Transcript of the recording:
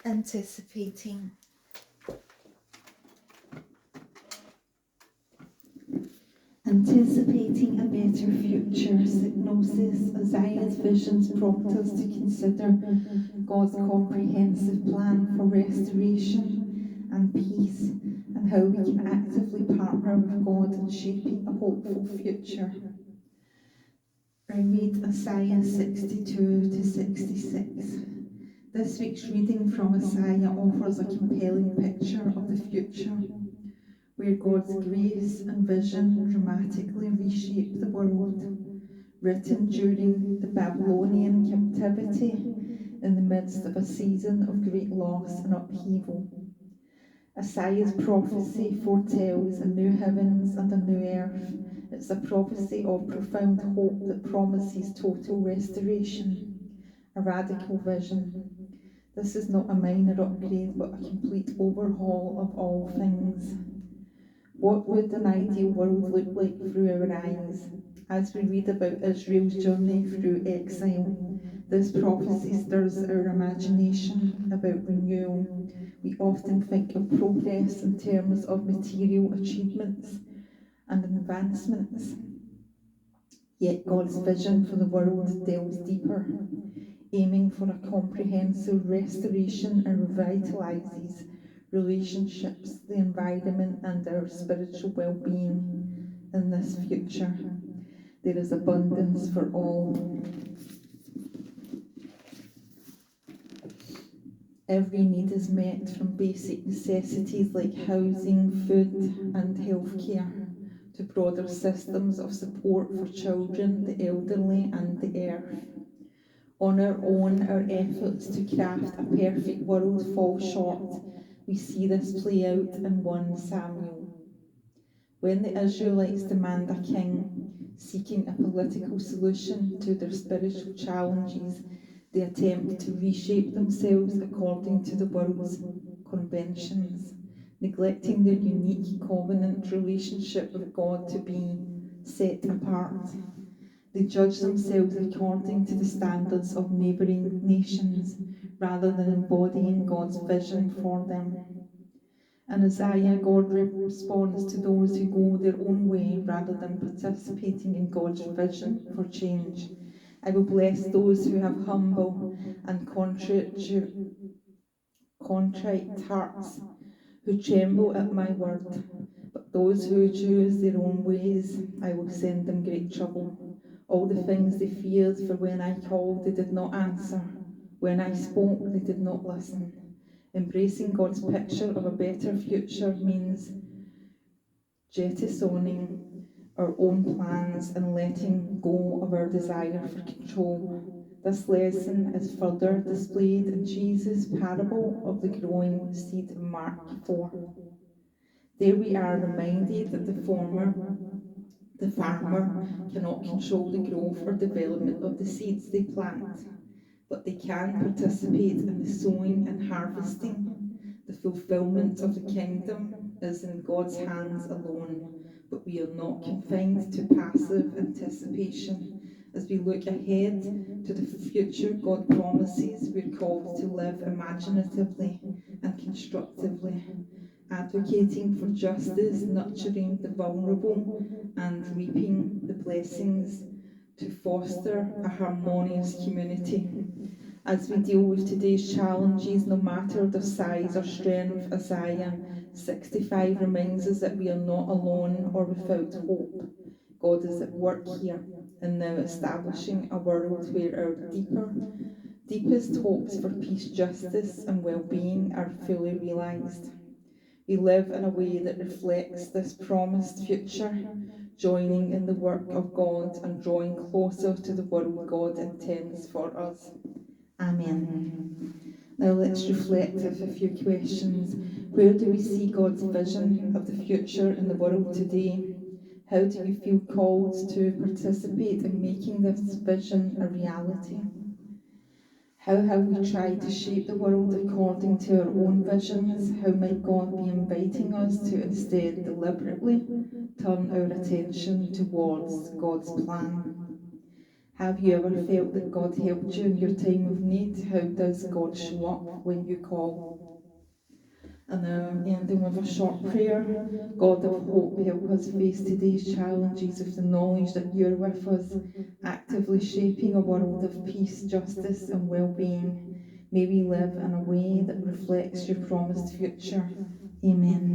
Anticipating. Anticipating a better future signoses Isaiah's visions prompt us to consider God's comprehensive plan for restoration and peace, and how we can actively partner with God in shaping a hopeful future. I read Isaiah 62 to 66. This week's reading from Isaiah offers a compelling picture of the future, where God's grace and vision dramatically reshape the world, written during the Babylonian captivity in the midst of a season of great loss and upheaval. Isaiah's prophecy foretells a new heavens and a new earth. It's a prophecy of profound hope that promises total restoration, a radical vision. This is not a minor upgrade, but a complete overhaul of all things. What would an ideal world look like through our eyes? As we read about Israel's journey through exile, this prophecy stirs our imagination about renewal. We often think of progress in terms of material achievements and advancements. Yet God's vision for the world delves deeper, aiming for a comprehensive restoration and revitalises relationships, the environment, and our spiritual well-being in this future. There is abundance for all. Every need is met, from basic necessities like housing, food, and healthcare, to broader systems of support for children, the elderly, and the earth. On our own, our efforts to craft a perfect world fall short. We see this play out in 1 Samuel. When the Israelites demand a king, seeking a political solution to their spiritual challenges, they attempt to reshape themselves according to the world's conventions, neglecting their unique covenant relationship with God to be set apart. They judge themselves according to the standards of neighbouring nations, rather than embodying God's vision for them. In Isaiah, God responds to those who go their own way rather than participating in God's vision for change. I will bless those who have humble and contrite hearts, who tremble at my word. But those who choose their own ways, I will send them great trouble. All the things they feared, for when I called, they did not answer. When I spoke, they did not listen. Embracing God's picture of a better future means jettisoning our own plans and letting go of our desire for control. This lesson is further displayed in Jesus' parable of the growing seed in Mark 4. There we are reminded that the farmer cannot control the growth or development of the seeds they plant, but they can participate in the sowing and harvesting. The fulfillment of the kingdom is in God's hands alone, but we are not confined to passive anticipation. As we look ahead to the future God promises, we're called to live imaginatively and constructively, advocating for justice, nurturing the vulnerable, and reaping the blessings to foster a harmonious community. As we deal with today's challenges, no matter their size or strength, Isaiah 65 reminds us that we are not alone or without hope. God is at work here and now, establishing a world where our deepest hopes for peace, justice, and well-being are fully realised. We live in a way that reflects this promised future, joining in the work of God and drawing closer to the world God intends for us. Amen. Now let's reflect with a few questions. Where do we see God's vision of the future in the world today? How do you feel called to participate in making this vision a reality? How have we tried to shape the world according to our own visions? How might God be inviting us to instead deliberately turn our attention towards God's plan? Have you ever felt that God helped you in your time of need? How does God show up when you call? And now, ending with a short prayer. God of hope, help us face today's challenges with the knowledge that you're with us, actively shaping a world of peace, justice and well-being. May we live in a way that reflects your promised future. Amen.